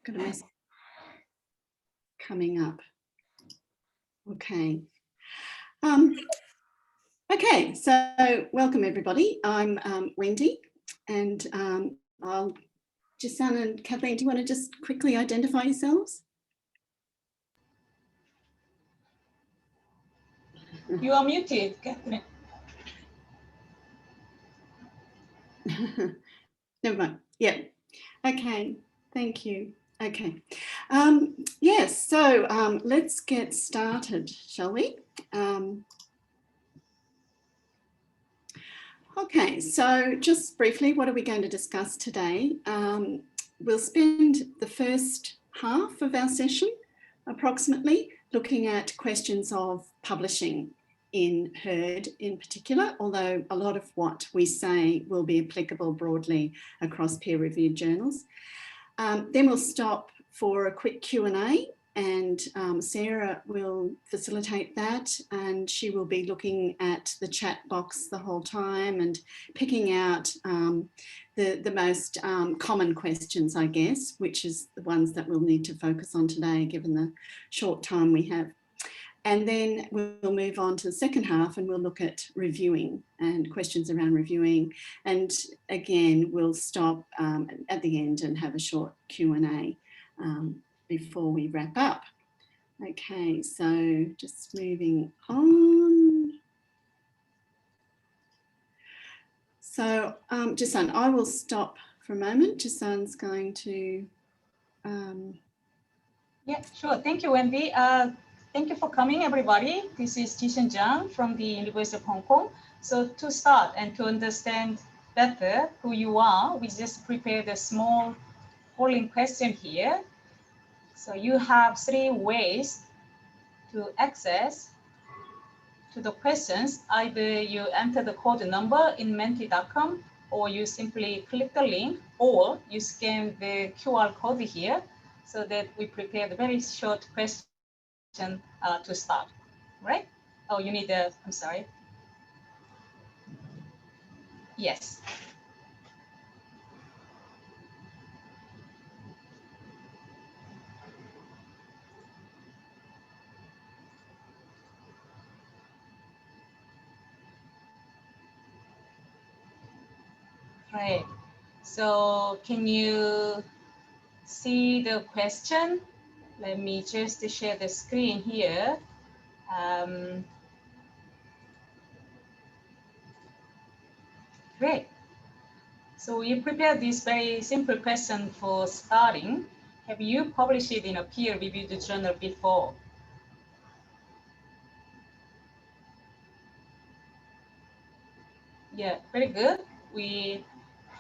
got a message coming up. Okay. Okay, so welcome everybody. I'm Wendy, and I'll Jisun and Kathleen, do you want to just quickly identify yourselves? You are muted, Kathleen. Never mind. Yeah. Okay. Thank you. Okay. Yes. So let's get started, shall we? Okay. So just briefly, what are we going to discuss today? We'll spend the first half of our session, approximately, looking at questions of publishing in HERD in particular, although a lot of what we say will be applicable broadly across peer-reviewed journals. Then we'll stop for a quick Q&A, and Sarah will facilitate that, and she will be looking at the chat box the whole time and picking out the most common questions, I guess, which is the ones that we'll need to focus on today, given the short time we have. And then we'll move on to the second half and we'll look at reviewing and questions around reviewing. And again, we'll stop at the end and have a short Q&A before we wrap up. Okay, so just moving on. So Jisun, I will stop for a moment. Jisun's going to... Yeah, sure. Thank you, Wendy. Thank you for coming, everybody. This is Jisun Zhang from the University of Hong Kong. So to start and to understand better who you are, we just prepared a small polling question here. So you have 3 ways to access to the questions. Either you enter the code number in menti.com, or you simply click the link, or you scan the QR code here, so that we prepared a very short question to start, right? Oh, you need a, I'm sorry. Yes. Right. So can you see the question? Let me just share the screen here. Great. So we prepared this very simple question for starting. Have you published it in a peer-reviewed journal before? Yeah, very good. We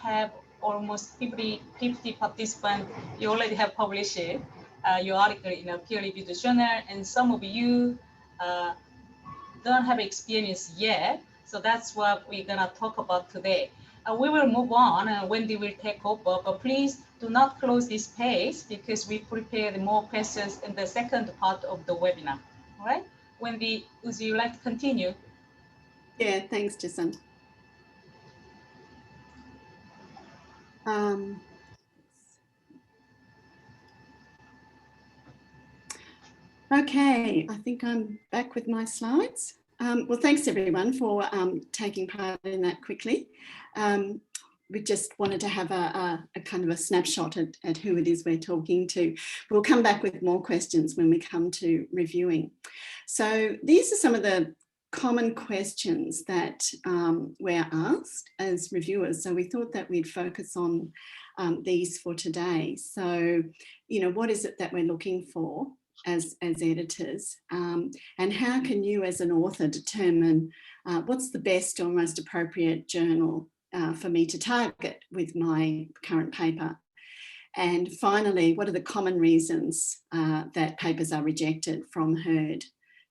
have almost 50 participants. You already have published it, your article in a peer-reviewed journal, and some of you don't have experience yet. So that's what we're gonna talk about today. We will move on, and Wendy will take over, but please do not close this page because we prepared more questions in the second part of the webinar. All right, Wendy, would you like to continue? Yeah, thanks, Jisun. Okay, I think I'm back with my slides. Well, thanks everyone for taking part in that quickly. We just wanted to have a kind of a snapshot at who it is we're talking to. We'll come back with more questions when we come to reviewing. So these are some of the common questions that we're asked as reviewers. So we thought that we'd focus on these for today. So, you know, what is it that we're looking for as editors, and how can you as an author determine what's the best or most appropriate journal for me to target with my current paper? And finally, what are the common reasons that papers are rejected from HERD?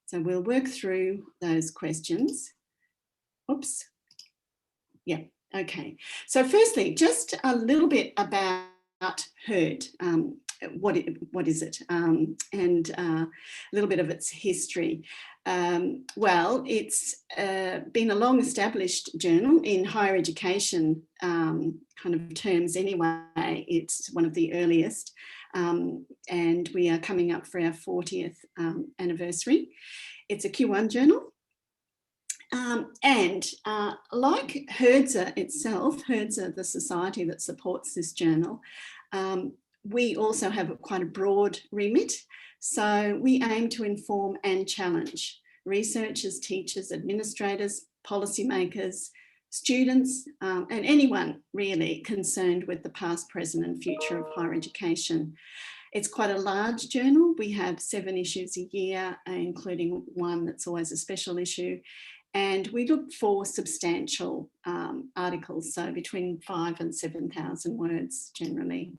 So we'll work through those questions. Oops. Yeah, okay. So firstly, just a little bit about HERD. What is it, and a little bit of its history. Well, it's been a long established journal in higher education kind of terms anyway. It's one of the earliest. and we are coming up for our 40th anniversary. It's a Q1 journal. And like HERDSA itself, HERDSA, the society that supports this journal, we also have quite a broad remit. So we aim to inform and challenge researchers, teachers, administrators, policymakers, students, and anyone really concerned with the past, present and future of higher education. It's quite a large journal. We have 7 issues a year, including one that's always a special issue. And we look for substantial articles, so between 5,000 and 7,000 words generally.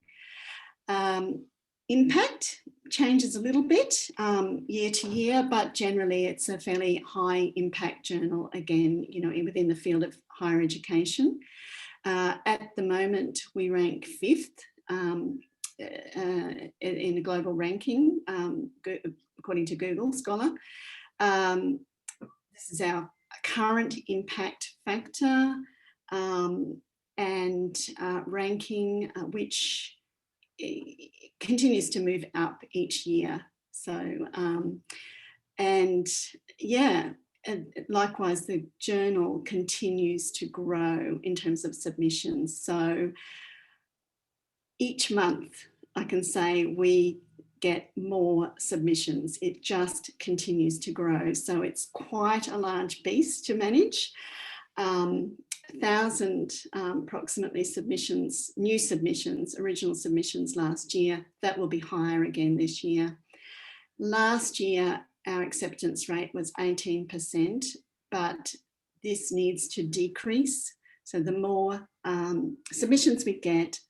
Impact changes a little bit year to year, but generally it's a fairly high impact journal, again, you know, within the field of higher education. At the moment, we rank 5th in a global ranking, according to Google Scholar. This is our current impact factor and ranking, which continues to move up each year. So, and yeah, likewise, the journal continues to grow in terms of submissions. So each month, I can say we get more submissions. It just continues to grow. So it's quite a large beast to manage. 1,000 approximately submissions, new submissions, original submissions last year. That will be higher again this year. Last year, our acceptance rate was 18%, but this needs to decrease. So the more submissions we get,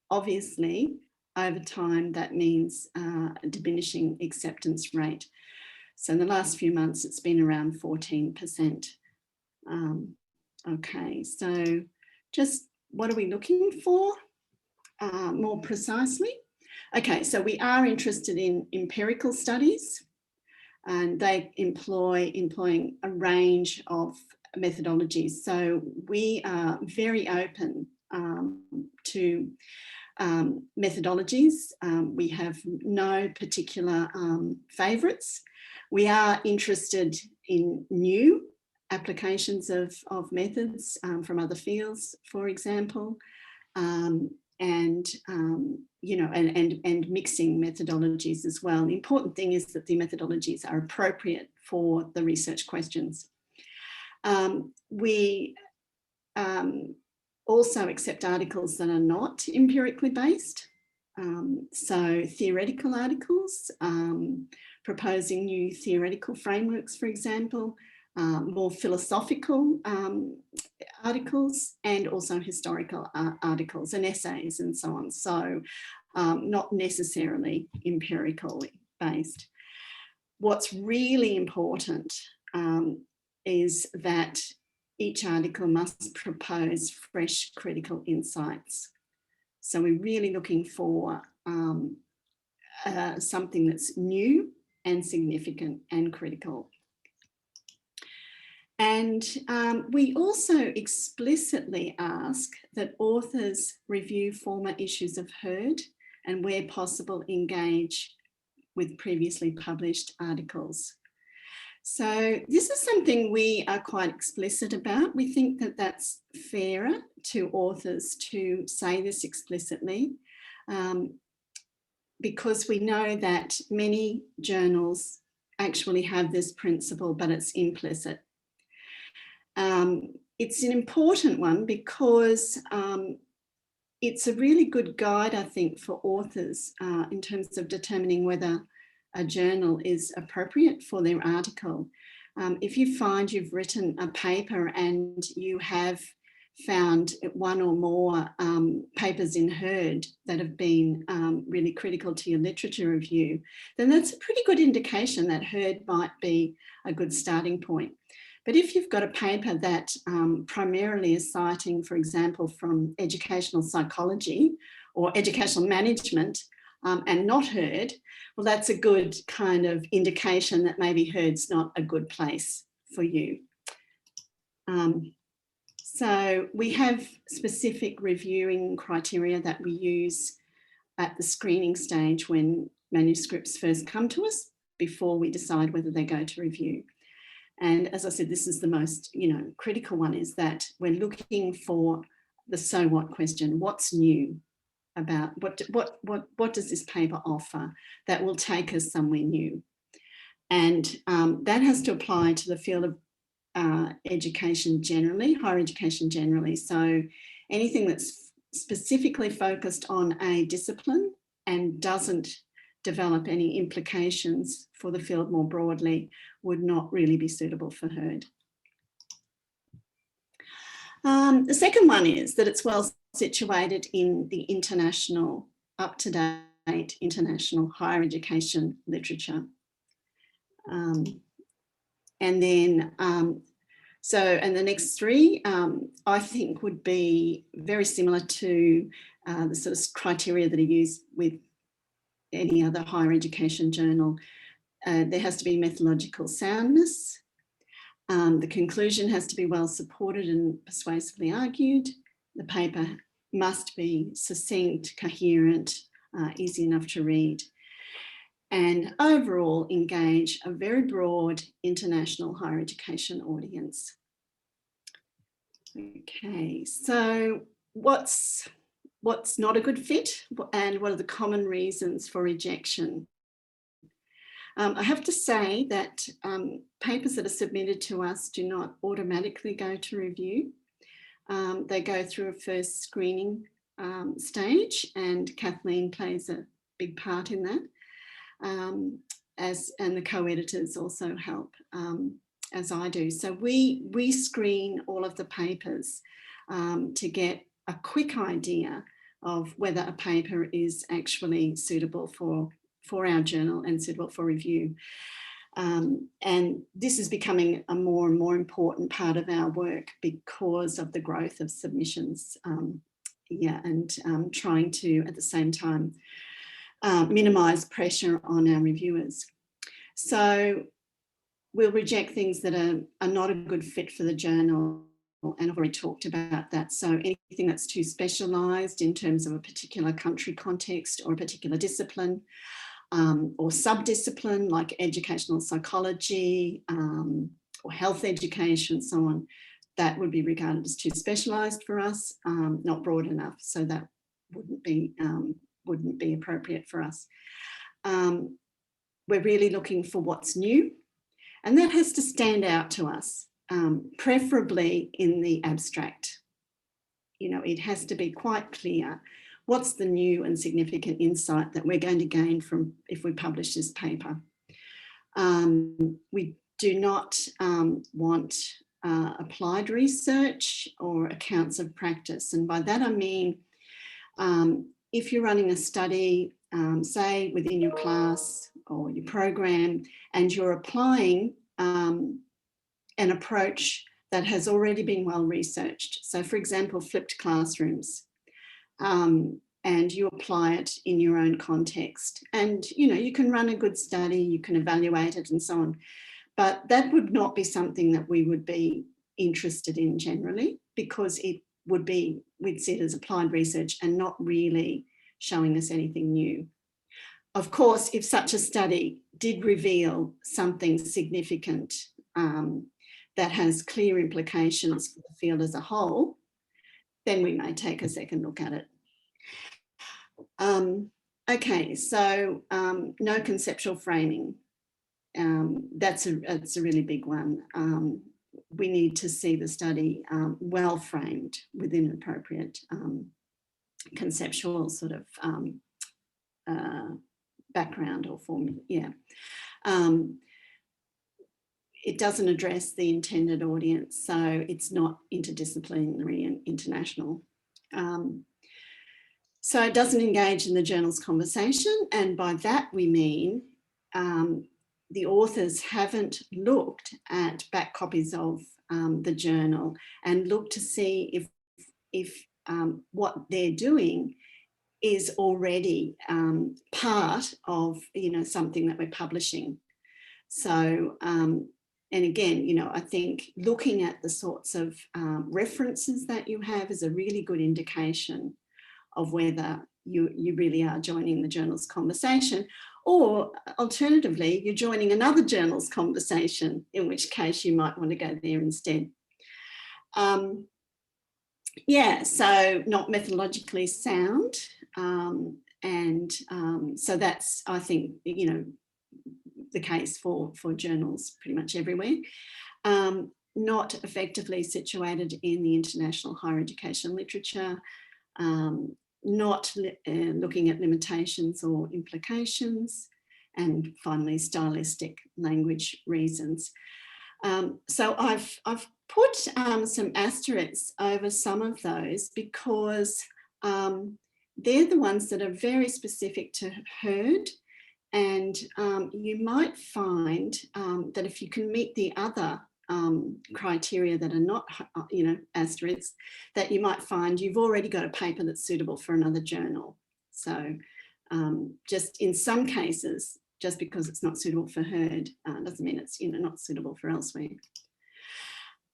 obviously, over time, that means a diminishing acceptance rate. So in the last few months, it's been around 14%. Okay, so just what are we looking for more precisely? Okay, so we are interested in empirical studies, and they employing a range of methodologies. So we are very open to methodologies. We have no particular favourites. We are interested in new applications of methods from other fields, for example, and you know, and mixing methodologies as well. The important thing is that the methodologies are appropriate for the research questions. We also accept articles that are not empirically based. So theoretical articles, proposing new theoretical frameworks, for example, more philosophical articles, and also historical articles and essays and so on. So not necessarily empirically based. What's really important is that each article must propose fresh critical insights. So we're really looking for something that's new and significant and critical. And we also explicitly ask that authors review former issues of HERD and, where possible, engage with previously published articles. So this is something we are quite explicit about. We think that that's fairer to authors to say this explicitly, because we know that many journals actually have this principle, but it's implicit. It's an important one because it's a really good guide, I think, for authors in terms of determining whether a journal is appropriate for their article. If you find you've written a paper and you have found one or more papers in HERD that have been really critical to your literature review, then that's a pretty good indication that HERD might be a good starting point. But if you've got a paper that primarily is citing, for example, from educational psychology or educational management and not HERD, well, that's a good kind of indication that maybe HERD's not a good place for you. So we have specific reviewing criteria that we use at the screening stage when manuscripts first come to us before we decide whether they go to review. And as I said, this is the most, critical one, is that we're looking for the so what question. What's new about what does this paper offer that will take us somewhere new? And that has to apply to the field of education generally, higher education generally. So anything that's specifically focused on a discipline and doesn't develop any implications for the field more broadly would not really be suitable for HERD. The second one is that it's well situated in the international, up-to-date international higher education literature. And then, and the next three, I think, would be very similar to the sort of criteria that are used with any other higher education journal. There has to be methodological soundness. The conclusion has to be well supported and persuasively argued. The paper must be succinct, coherent, easy enough to read, and overall engage a very broad international higher education audience. Okay, so what's not a good fit, and what are the common reasons for rejection? I have to say that papers that are submitted to us do not automatically go to review. They go through a first screening stage, and Kathleen plays a big part in that, and the co-editors also help, as I do. So we screen all of the papers to get a quick idea of whether a paper is actually suitable for our journal and suitable for review. And this is becoming a more and more important part of our work because of the growth of submissions. And trying to, at the same time, minimise pressure on our reviewers. So we'll reject things that are not a good fit for the journal, and I've already talked about that. So anything that's too specialised in terms of a particular country context or a particular discipline, or subdiscipline like educational psychology or health education, so on, that would be regarded as too specialised for us, not broad enough, so that wouldn't be appropriate for us. We're really looking for what's new, and that has to stand out to us, preferably in the abstract. It has to be quite clear what's the new and significant insight that we're going to gain from if we publish this paper. We do not want applied research or accounts of practice. And by that I mean, if you're running a study, say within your class or your program, and you're applying an approach that has already been well researched. So for example, flipped classrooms. And you apply it in your own context. And, you can run a good study, you can evaluate it and so on. But that would not be something that we would be interested in generally, because it would be, we'd see it as applied research and not really showing us anything new. Of course, if such a study did reveal something significant that has clear implications for the field as a whole, then we may take a second look at it. Okay, so no conceptual framing. That's a really big one. We need to see the study well framed within an appropriate conceptual sort of background or form. Yeah. It doesn't address the intended audience, so it's not interdisciplinary and international. So it doesn't engage in the journal's conversation, and by that we mean the authors haven't looked at back copies of the journal and looked to see if what they're doing is already part of something that we're publishing. So and again, I think looking at the sorts of references that you have is a really good indication of whether you really are joining the journal's conversation, or alternatively, you're joining another journal's conversation, in which case you might want to go there instead. Yeah, so not methodologically sound. So that's, I think, the case for journals pretty much everywhere. Not effectively situated in the international higher education literature, not looking at limitations or implications, and finally stylistic language reasons. So I've put some asterisks over some of those because they're the ones that are very specific to heard, and you might find that if you can meet the other criteria that are not, asterisks, that you might find you've already got a paper that's suitable for another journal. So just in some cases, just because it's not suitable for heard doesn't mean it's not suitable for elsewhere.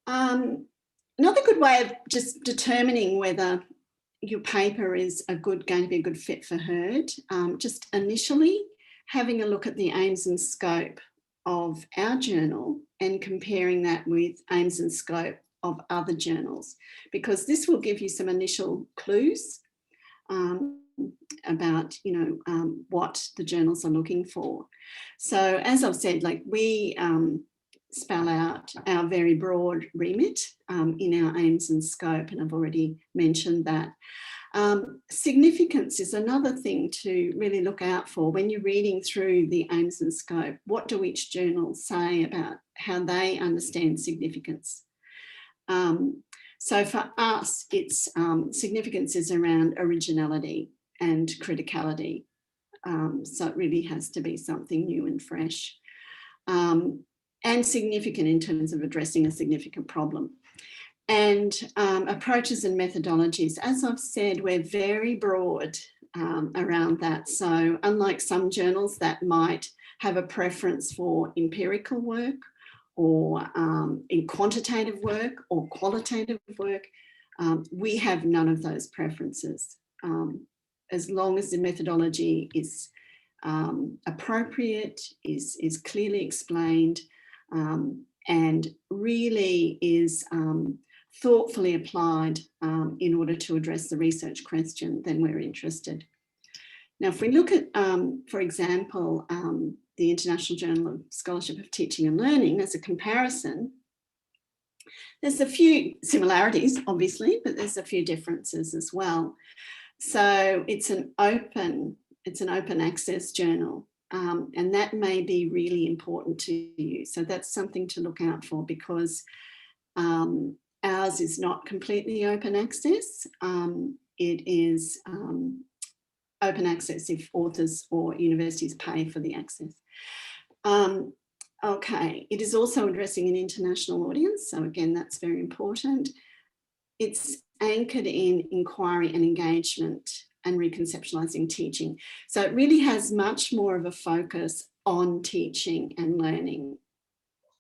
Another good way of just determining whether your paper is going to be a good fit for heard, just initially having a look at the aims and scope of our journal and comparing that with aims and scope of other journals, because this will give you some initial clues about what the journals are looking for. So as I've said, like we spell out our very broad remit in our aims and scope, and I've already mentioned that. Significance is another thing to really look out for when you're reading through the aims and scope. What do each journal say about how they understand significance? So for us, it's significance is around originality and criticality. So it really has to be something new and fresh, and significant in terms of addressing a significant problem. And approaches and methodologies, as I've said, we're very broad around that. So unlike some journals that might have a preference for empirical work or in quantitative work or qualitative work, we have none of those preferences. As long as the methodology is appropriate, is clearly explained, and really is thoughtfully applied in order to address the research question, then we're interested. Now, if we look at, for example, the International Journal of Scholarship of Teaching and Learning as a comparison, there's a few similarities, obviously, but there's a few differences as well. So it's an open access journal, and that may be really important to you. So that's something to look out for, because ours is not completely open access. It is open access if authors or universities pay for the access. Okay, it is also addressing an international audience. So again, that's very important. It's anchored in inquiry and engagement and reconceptualizing teaching. So it really has much more of a focus on teaching and learning,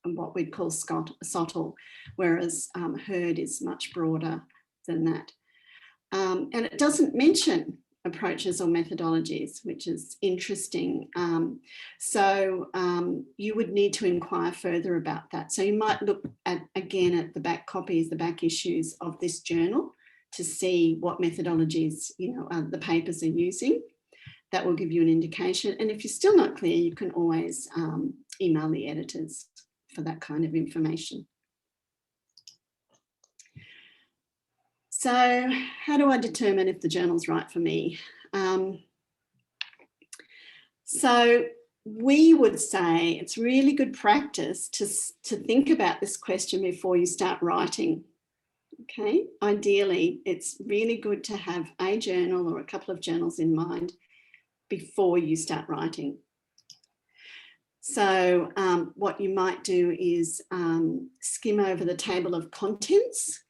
and what we'd call SOTL, whereas heard is much broader than that. And it doesn't mention approaches or methodologies, which is interesting. So you would need to inquire further about that. So you might look at, again, at the back copies, the back issues of this journal to see what methodologies, the papers are using. That will give you an indication. And if you're still not clear, you can always email the editors for that kind of information. So how do I determine if the journal's right for me? So we would say it's really good practice to think about this question before you start writing. Okay, ideally, it's really good to have a journal or a couple of journals in mind before you start writing. So what you might do is skim over the table of contents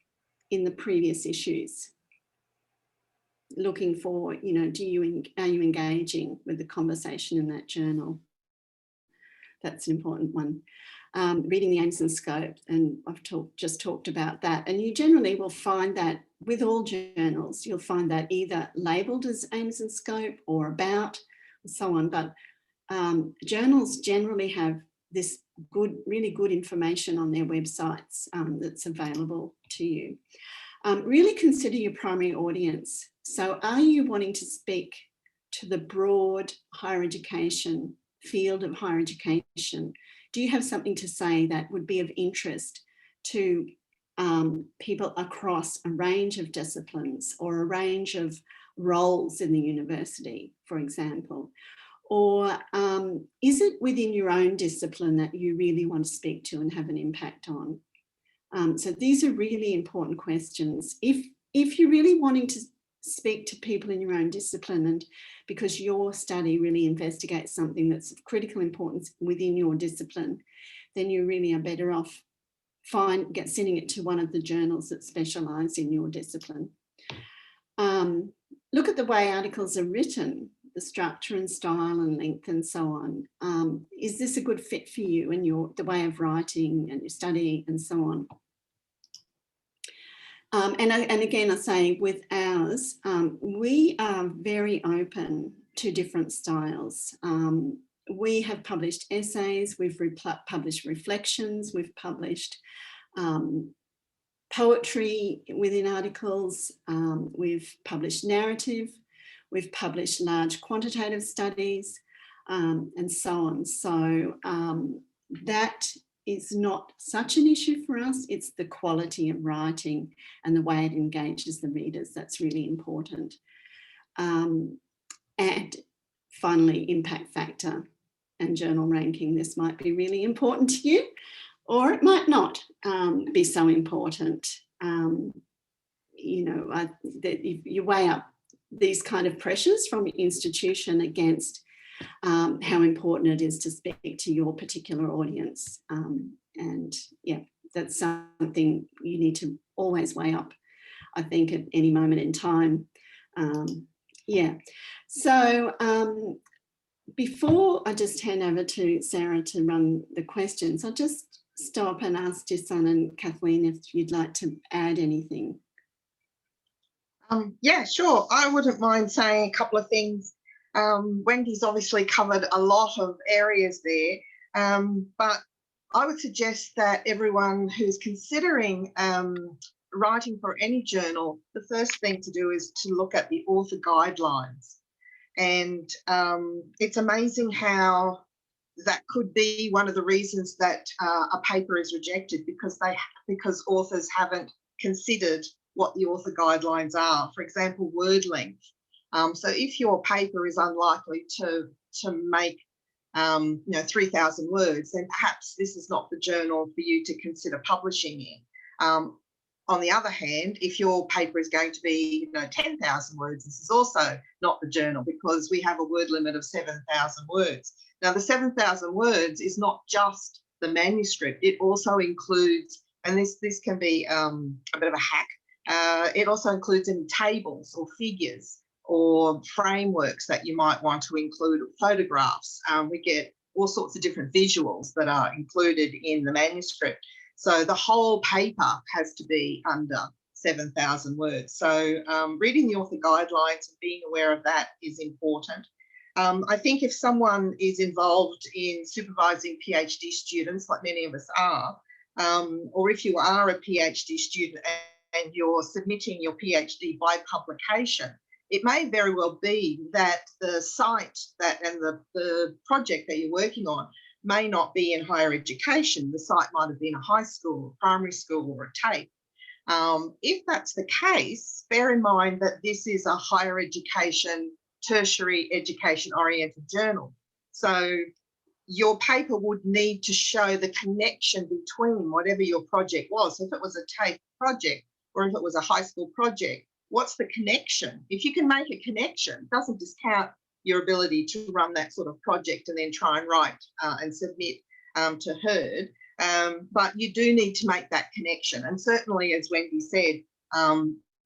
in the previous issues, looking for, are you engaging with the conversation in that journal? That's an important one. Reading the aims and scope, and I've just talked about that. And you generally will find that with all journals, you'll find that either labelled as aims and scope or about, and so on. But journals generally have this really good information on their websites that's available to you. Really consider your primary audience. So are you wanting to speak to the broad higher education, field of higher education? Do you have something to say that would be of interest to people across a range of disciplines or a range of roles in the university, for example? Or is it within your own discipline that you really want to speak to and have an impact on? So these are really important questions. If you're really wanting to speak to people in your own discipline, and because your study really investigates something that's of critical importance within your discipline, then you really are better off sending it to one of the journals that specialise in your discipline. Look at the way articles are written, the structure and style and length and so on. Is this a good fit for you and the way of writing and your study and so on? And again, I say with ours, we are very open to different styles. We have published essays, we've published reflections, we've published poetry within articles, we've published narrative, we've published large quantitative studies, and so on. So that is not such an issue for us. It's the quality of writing and the way it engages the readers that's really important. And finally, impact factor and journal ranking. This might be really important to you, or it might not be so important. You know, you weigh up these kind of pressures from your institution against how important it is to speak to your particular audience. And yeah, that's something you need to always weigh up, I think, at any moment in time. Yeah, so before I just hand over to Sarah to run the questions, I'll just stop and ask Jisun and Kathleen if you'd like to add anything. Yeah, sure. I wouldn't mind saying a couple of things. Wendy's obviously covered a lot of areas there, but I would suggest that everyone who's considering writing for any journal, the first thing to do is to look at the author guidelines. And it's amazing how that could be one of the reasons that a paper is rejected, because authors haven't considered what the author guidelines are. For example, word length. So if your paper is unlikely to make 3,000 words, then perhaps this is not the journal for you to consider publishing in. On the other hand, if your paper is going to be 10,000 words, this is also not the journal, because we have a word limit of 7,000 words. Now, the 7,000 words is not just the manuscript. It also includes, and this can be a bit of a hack, it also includes any tables or figures or frameworks that you might want to include, photographs. We get all sorts of different visuals that are included in the manuscript. So the whole paper has to be under 7,000 words. So reading the author guidelines and being aware of that is important. I think if someone is involved in supervising PhD students, like many of us are, or if you are a PhD student and you're submitting your PhD by publication, it may very well be that the site and the project that you're working on may not be in higher education. The site might have been a high school, primary school, or a TAFE. If that's the case, bear in mind that this is a higher education, tertiary education oriented journal. So your paper would need to show the connection between whatever your project was. If it was a TAFE project or if it was a high school project, what's the connection? If you can make a connection, it doesn't discount your ability to run that sort of project and then try and write and submit to HERD. But you do need to make that connection. And certainly, as Wendy said,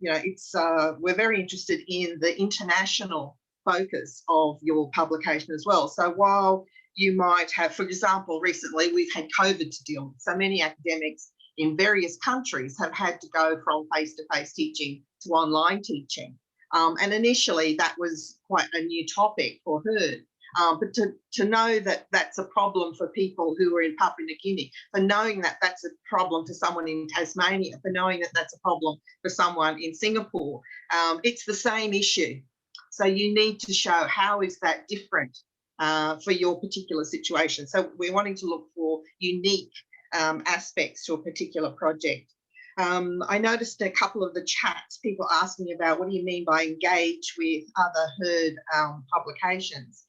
we're very interested in the international focus of your publication as well. So while you might have, for example, recently we've had COVID to deal with. So many academics in various countries have had to go from face-to-face teaching to online teaching. And initially that was quite a new topic for HERD. But to know that that's a problem for people who are in Papua New Guinea, for knowing that that's a problem for someone in Tasmania, for knowing that that's a problem for someone in Singapore, it's the same issue. So you need to show how is that different for your particular situation. So we're wanting to look for unique aspects to a particular project. I noticed a couple of the chats, people asking about what do you mean by engage with other HERD publications.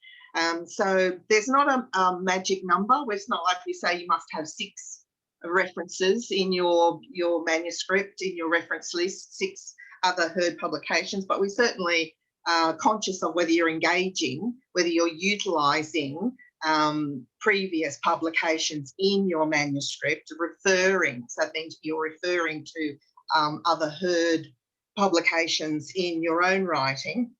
So there's not a magic number. It's not like we say you must have 6 references in your manuscript, in your reference list, 6 other HERD publications, but we certainly are conscious of whether you're engaging, whether you're utilising previous publications in your manuscript, referring, so that means you're referring to other HERD publications in your own writing.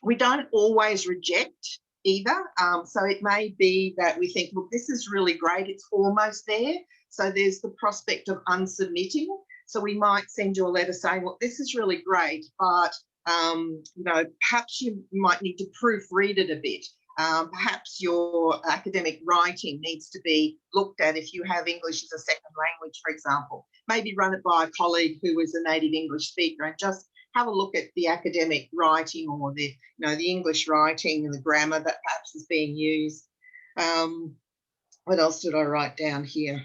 We don't always reject either. So it may be that we think, look, this is really great, it's almost there. So there's the prospect of unsubmitting. So we might send you a letter saying, well, this is really great, but you know, perhaps you might need to proofread it a bit. Perhaps your academic writing needs to be looked at if you have English as a second language, for example. Maybe run it by a colleague who is a native English speaker and just have a look at the academic writing or the, you know, the English writing and the grammar that perhaps is being used. What else did I write down here?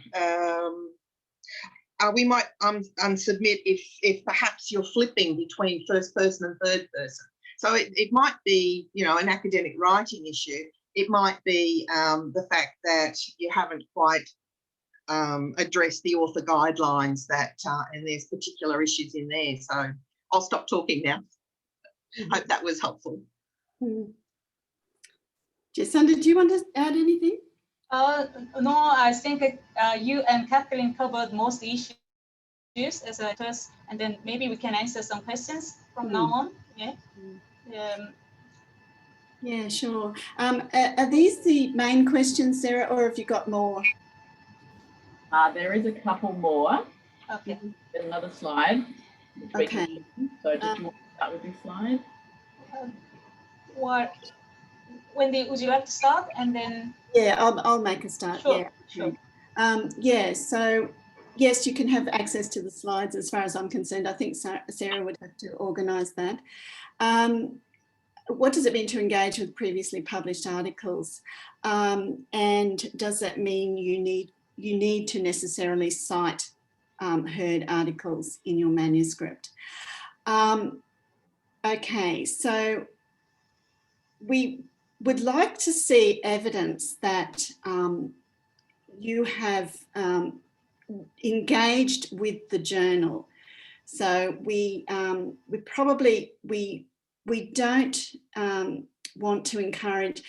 We might unsubmit if perhaps you're flipping between first person and third person. So it might be, you know, an academic writing issue. It might be the fact that you haven't quite addressed the author guidelines that, and there's particular issues in there. So I'll stop talking now. Hope that was helpful. Jacinda, do you want to add anything? No, I think you and Kathleen covered most issues as a first, and then maybe we can answer some questions from now on. Yeah. Yeah, sure. Are these the main questions, Sarah, or have you got more? There is a couple more. Okay. Another slide. Okay. So did you want to start with this slide? What, Wendy, would you like to start and then? Yeah, I'll make a start. Sure, yeah. sure. Yeah, so yes, you can have access to the slides as far as I'm concerned. I think Sarah would have to organise that. What does it mean to engage with previously published articles? And does that mean you need to necessarily cite HERD articles in your manuscript? Okay, so we would like to see evidence that you have engaged with the journal. So we don't want to encourage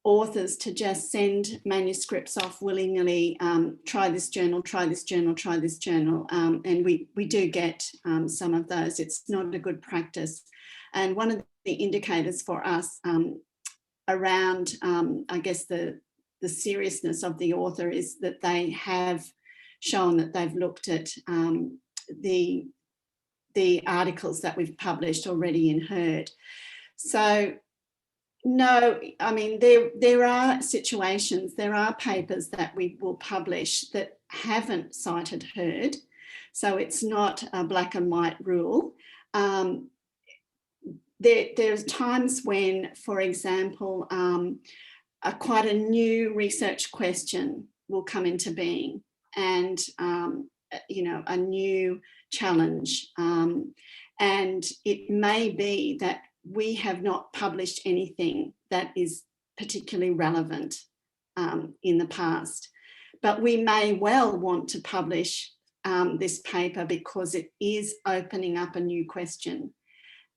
authors to just send manuscripts off willy-nilly, try this journal, try this journal, try this journal. And we do get some of those. It's not a good practice. And one of the indicators for us around, I guess, the seriousness of the author is that they have shown that they've looked at the articles that we've published already in HERD. So no, I mean, there are situations, there are papers that we will publish that haven't cited HERD. So it's not a black and white rule. There's times when, for example, quite a new research question will come into being, and you know, a new challenge, and it may be that we have not published anything that is particularly relevant in the past, but we may well want to publish this paper because it is opening up a new question.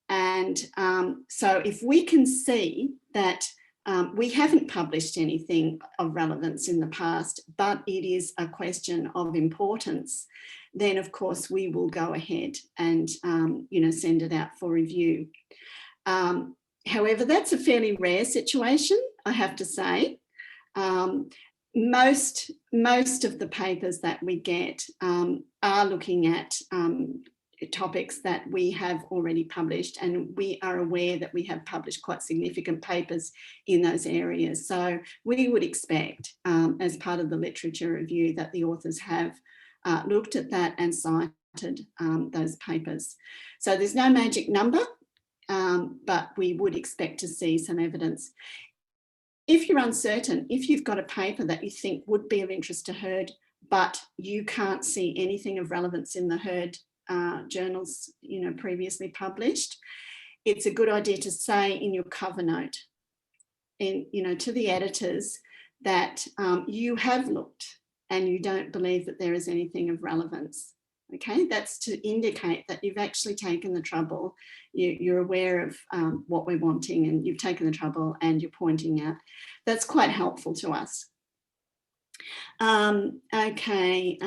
And so if we can see that we haven't published anything of relevance in the past, but it is a question of importance, then of course we will go ahead and you know, send it out for review. However, that's a fairly rare situation, I have to say. Most of the papers that we get are looking at topics that we have already published, and we are aware that we have published quite significant papers in those areas. So we would expect, as part of the literature review, that the authors have looked at that and cited those papers. So there's no magic number, but we would expect to see some evidence. If you're uncertain, if you've got a paper that you think would be of interest to Heard, but you can't see anything of relevance in the Heard journals, previously published, it's a good idea to say in your cover note, to the editors, that you have looked and you don't believe that there is anything of relevance. Okay, that's to indicate that you've actually taken the trouble, you're aware of what we're wanting, and you've taken the trouble and you're pointing out. That's quite helpful to us. Okay,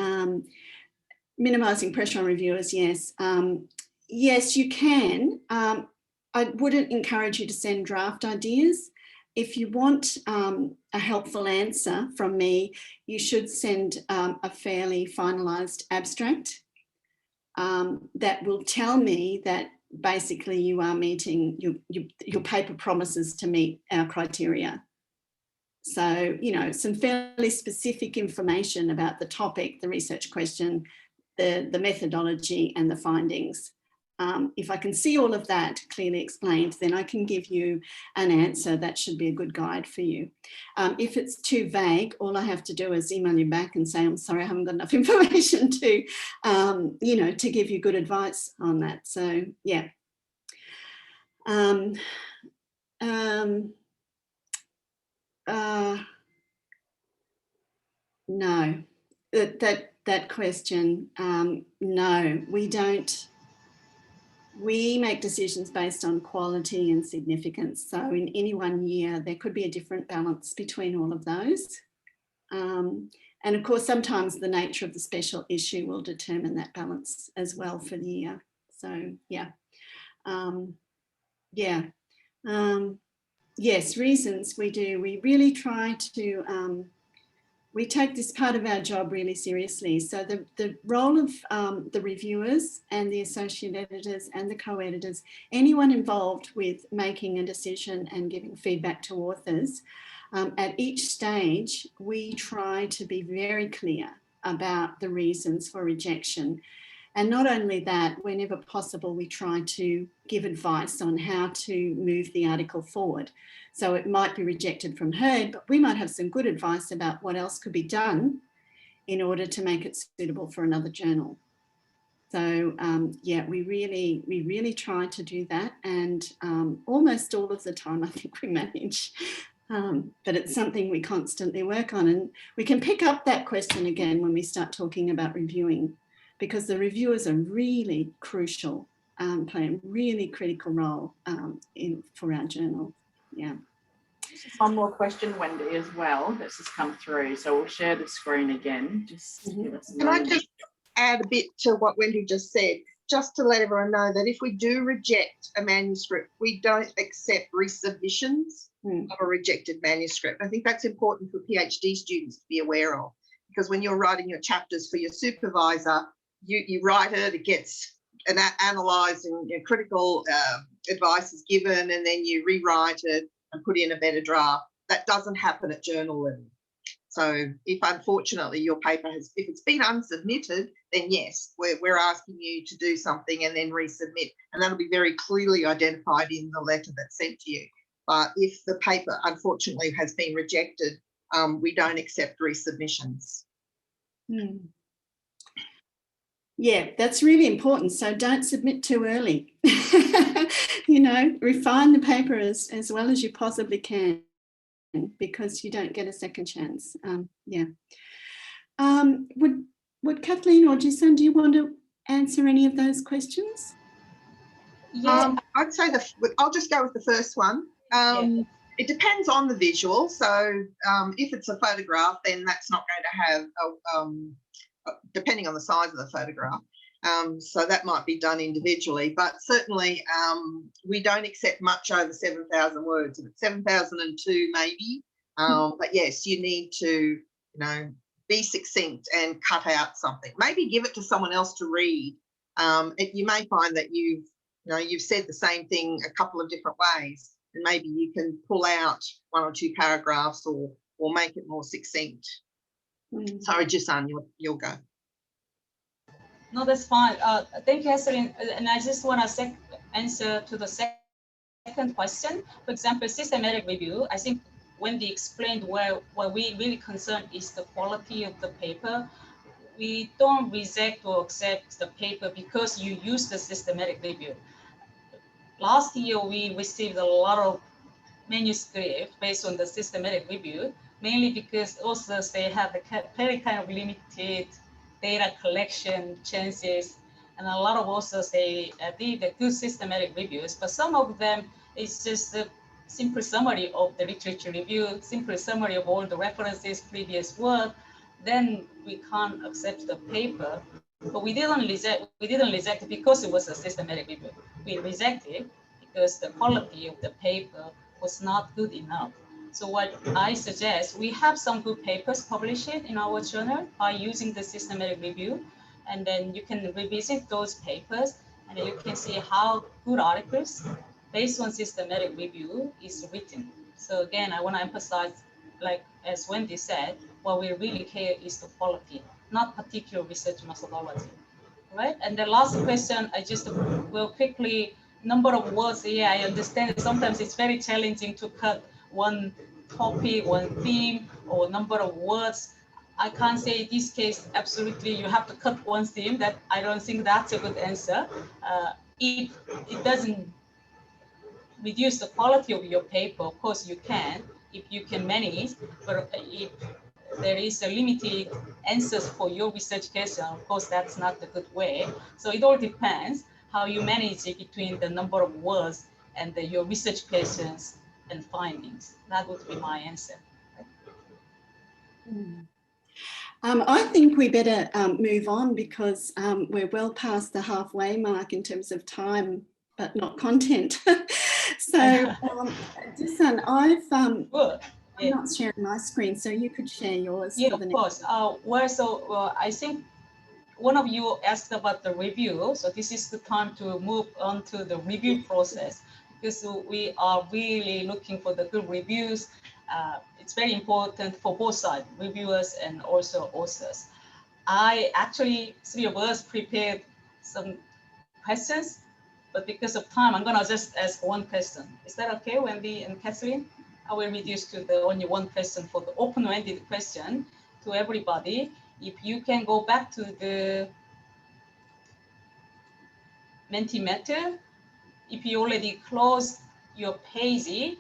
minimising pressure on reviewers, yes. Yes, you can. I wouldn't encourage you to send draft ideas. If you want a helpful answer from me, you should send a fairly finalised abstract that will tell me that basically you are meeting, your paper promises to meet our criteria. So, some fairly specific information about the topic, the research question, the methodology and the findings. If I can see all of that clearly explained, then I can give you an answer that should be a good guide for you. If it's too vague, all I have to do is email you back and say, I'm sorry, I haven't got enough information to, to give you good advice on that. So, yeah. No, that question, no, we don't. We make decisions based on quality and significance. So in any one year, there could be a different balance between all of those. And of course, sometimes the nature of the special issue will determine that balance as well for the year. So yeah, yes, reasons we do. We really try to, we take this part of our job really seriously. So the role of the reviewers and the associate editors and the co-editors, anyone involved with making a decision and giving feedback to authors, at each stage, we try to be very clear about the reasons for rejection. And not only that, whenever possible, we try to give advice on how to move the article forward. So it might be rejected from Heard, but we might have some good advice about what else could be done in order to make it suitable for another journal. So yeah, we really try to do that, and almost all of the time I think we manage. But it's something we constantly work on, and we can pick up that question again when we start talking about reviewing, because the reviewers are really crucial, play a really critical role for our journal. Yeah. One more question, Wendy, as well, that's just come through. So we'll share the screen again. Just give us Can I just add a bit to what Wendy just said, just to let everyone know that if we do reject a manuscript, we don't accept resubmissions of a rejected manuscript. I think that's important for PhD students to be aware of, because when you're writing your chapters for your supervisor, you write it, it gets analysed and critical advice is given, and then you rewrite it and put in a better draft. That doesn't happen at journal level. So if unfortunately your paper if it's been unsubmitted, then yes, we're asking you to do something and then resubmit, and that'll be very clearly identified in the letter that's sent to you. But if the paper unfortunately has been rejected, we don't accept resubmissions. Yeah, that's really important. So don't submit too early. Refine the paper as well as you possibly can, because you don't get a second chance. Yeah. Would Kathleen or Jason, do you want to answer any of those questions? Yeah. I'd say I'll just go with the first one. It depends on the visual. So if it's a photograph, then that's not going to have depending on the size of the photograph. So that might be done individually, but certainly we don't accept much over 7,000 words. If it's 7,002 maybe, But yes, you need to, you know, be succinct and cut out something. Maybe give it to someone else to read. You may find that you've said the same thing a couple of different ways, and maybe you can pull out 1 or 2 paragraphs or make it more succinct. Sorry, Jisan, you'll go. No, that's fine. Thank you, Catherine. And I just want to answer to the second question. For example, systematic review. I think Wendy explained where we really concerned is the quality of the paper. We don't reject or accept the paper because you use the systematic review. Last year, we received a lot of manuscript based on the systematic review, mainly because authors, they have a very kind of limited data collection chances, and a lot of authors, they did the good systematic reviews, but some of them, it's just a simple summary of the literature review, simple summary of all the references, previous work, then we can't accept the paper. But we didn't reject it because it was a systematic review. We rejected because the quality of the paper was not good enough. So what I suggest, we have some good papers published in our journal by using the systematic review, and then you can revisit those papers and you can see how good articles based on systematic review is written. So again, I want to emphasize, like as Wendy said, what we really care is the quality, not particular research methodology, right? And the last question, I just will quickly, number of words. Yeah, I understand sometimes it's very challenging to cut one topic, one theme, or number of words. I can't say in this case, absolutely, you have to cut one theme. That I don't think that's a good answer. If it doesn't reduce the quality of your paper, of course you can, if you can manage, but if there is a limited answers for your research question, of course that's not the good way. So it all depends how you manage it between the number of words and your research questions and findings. That would be my answer. I think we better move on because we're well past the halfway mark in terms of time, but not content. So, Jisan, I'm not sharing my screen, so you could share yours. Yeah, for the of next. course. I think one of you asked about the review. So this is the time to move on to the review process, because we are really looking for the good reviews. It's very important for both sides, reviewers and also authors. I actually, 3 of us prepared some questions, but because of time, I'm gonna just ask one question. Is that okay, Wendy and Catherine? I will reduce to the only one question for the open-ended question to everybody. If you can go back to the Mentimeter, if you already closed your page,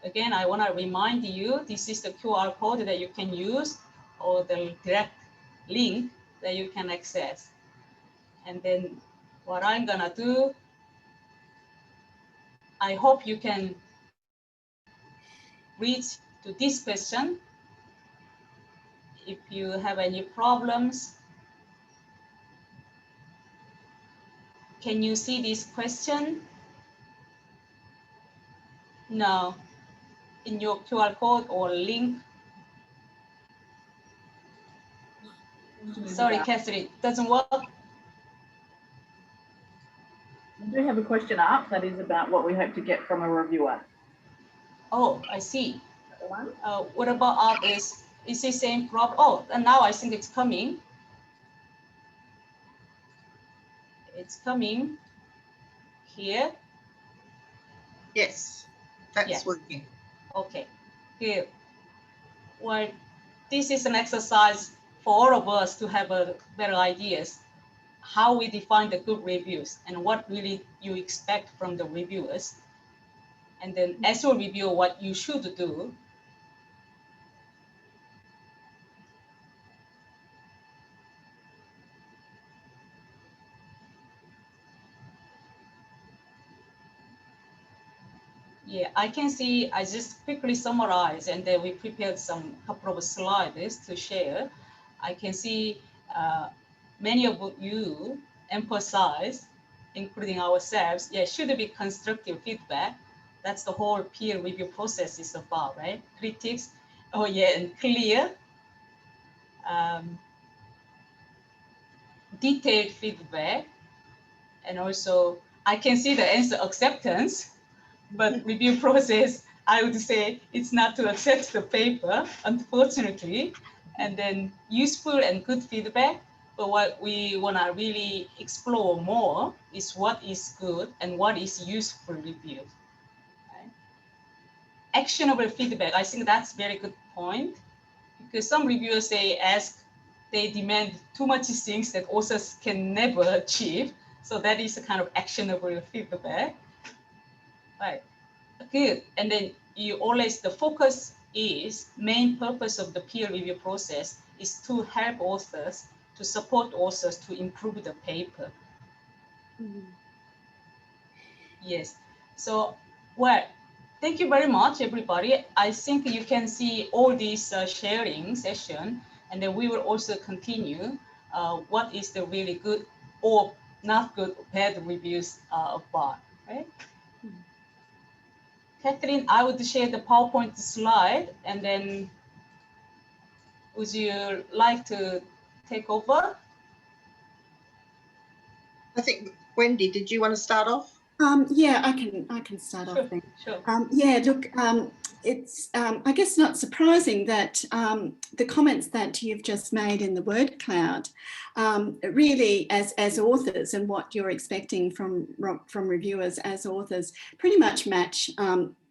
again, I want to remind you, this is the QR code that you can use or the direct link that you can access. And then what I'm going to do, I hope you can reach to this question. If you have any problems, can you see this question? No, in your QR code or link. Sorry, Catherine, doesn't work. We do have a question up that is about what we hope to get from a reviewer. Oh, I see. The one? What about others? Is the same problem? Oh, and now I think it's coming. It's coming here. Yes, that's working. Okay, good. Well, this is an exercise for all of us to have a better ideas how we define the good reviews and what really you expect from the reviewers. And then as a reviewer, what you should do. Yeah, I can see, I just quickly summarize, and then we prepared some couple of slides to share. I can see many of you emphasize, including ourselves, should be constructive feedback. That's the whole peer review process is about, right? Critics, oh yeah, and clear, detailed feedback, and also I can see the answer acceptance, but review process, I would say it's not to accept the paper, unfortunately, and then useful and good feedback. But what we want to really explore more is what is good and what is useful review. Right? Actionable feedback, I think that's a very good point, because some reviewers they demand too much things that authors can never achieve. So that is a kind of actionable feedback. Right. Good. And then you always, the focus is, main purpose of the peer review process is to help authors, to support authors to improve the paper. Yes. So, well, thank you very much, everybody. I think you can see all these sharing session, and then we will also continue what is the really good or not good, bad reviews about, right? Catherine, I would share the PowerPoint slide, and then would you like to take over? I think, Wendy, did you want to start off? Yeah, I can start Sure, off then. sure. Yeah, look, it's I guess not surprising that the comments that you've just made in the word cloud, really as authors and what you're expecting from reviewers as authors pretty much match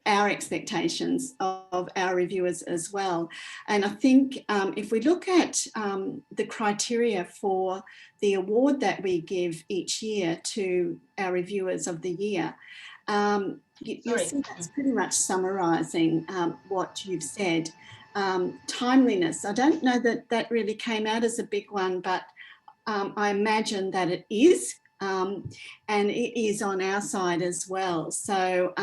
our expectations of our reviewers as well. And I think if we look at the criteria for the award that we give each year to our reviewers of the year, you'll see that's pretty much summarising what you've said. Timeliness, I don't know that that really came out as a big one, but I imagine that it is. And it is on our side as well. So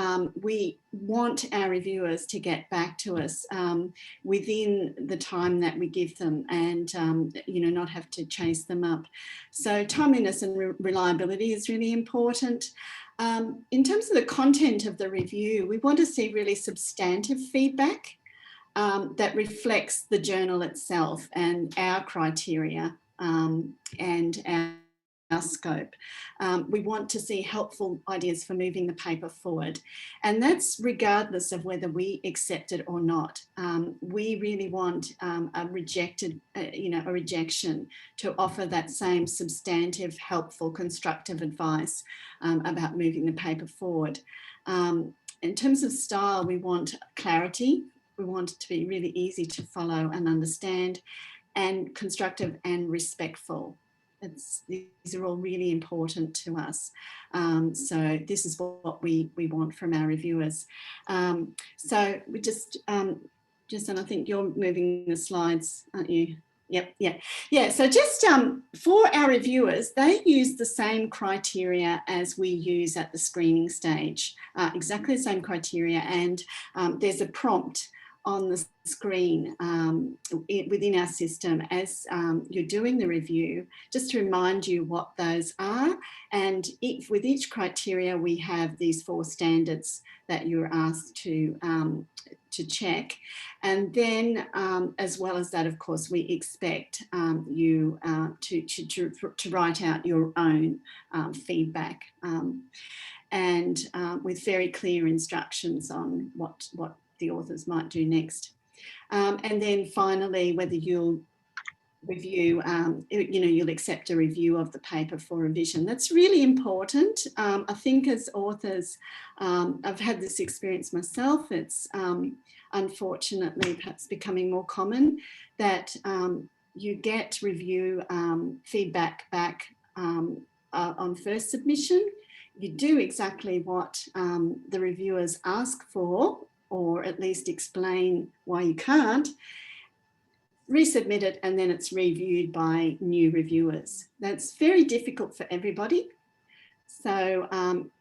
we want our reviewers to get back to us within the time that we give them, and you know, not have to chase them up. So timeliness and reliability is really important. In terms of the content of the review, we want to see really substantive feedback that reflects the journal itself and our criteria and our scope. We want to see helpful ideas for moving the paper forward, and that's regardless of whether we accept it or not. We really want a rejection to offer that same substantive, helpful, constructive advice about moving the paper forward. In terms of style, we want clarity. We want it to be really easy to follow and understand, and constructive and respectful. These are all really important to us. So this is what we want from our reviewers. So we just, and I think you're moving the slides, aren't you? Yep, yeah. So just for our reviewers, they use the same criteria as we use at the screening stage, exactly the same criteria, and there's a prompt on the screen within our system as you're doing the review, just to remind you what those are. And with each criteria, we have these 4 standards that you're asked to check. And then, as well as that, of course, we expect you to write out your own feedback, and with very clear instructions on what the authors might do next. And then finally, whether you'll review, you'll accept a review of the paper for revision. That's really important. I think as authors, I've had this experience myself. It's unfortunately perhaps becoming more common that you get review feedback back on first submission. You do exactly what the reviewers ask for, or at least explain why you can't, resubmit it, and then it's reviewed by new reviewers. That's very difficult for everybody. So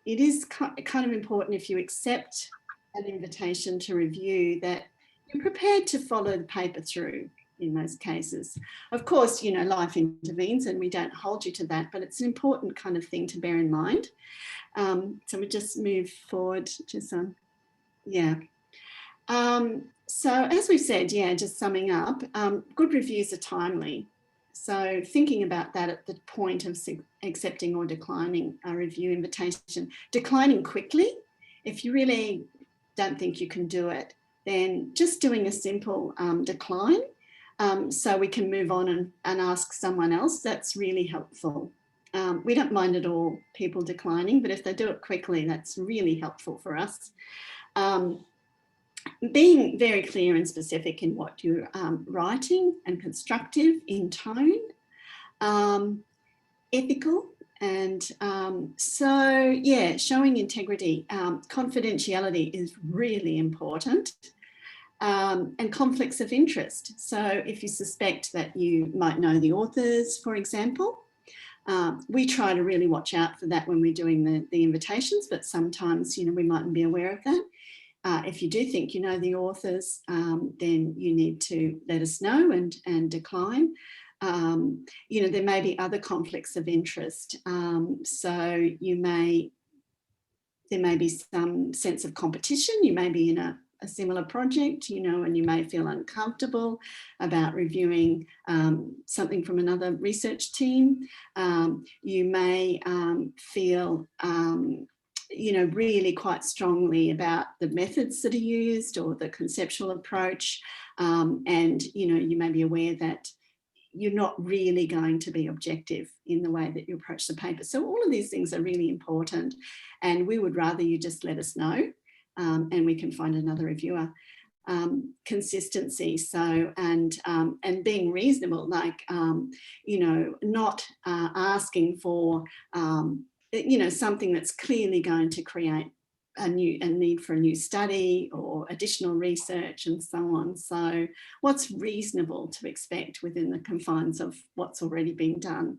it is kind of important, if you accept an invitation to review, that you're prepared to follow the paper through in most cases. Of course, you know, life intervenes and we don't hold you to that, but it's an important kind of thing to bear in mind. So we just move forward, Jason. Yeah. So as we've said, yeah, just summing up, good reviews are timely. So thinking about that at the point of accepting or declining a review invitation, declining quickly, if you really don't think you can do it, then just doing a simple decline so we can move on and ask someone else, that's really helpful. We don't mind at all people declining, but if they do it quickly, that's really helpful for us. Being very clear and specific in what you're writing and constructive in tone, ethical, and so yeah, showing integrity. Confidentiality is really important, and conflicts of interest. So if you suspect that you might know the authors, for example, we try to really watch out for that when we're doing the invitations, but sometimes, we mightn't be aware of that. If you do think you know the authors, then you need to let us know and decline. There may be other conflicts of interest. So there may be some sense of competition. You may be in a similar project, and you may feel uncomfortable about reviewing something from another research team. You may feel really quite strongly about the methods that are used or the conceptual approach. And, you may be aware that you're not really going to be objective in the way that you approach the paper. So all of these things are really important, and we would rather you just let us know and we can find another reviewer. Consistency, so and being reasonable, like not asking for something that's clearly going to create a need for a new study or additional research and so on. So what's reasonable to expect within the confines of what's already been done.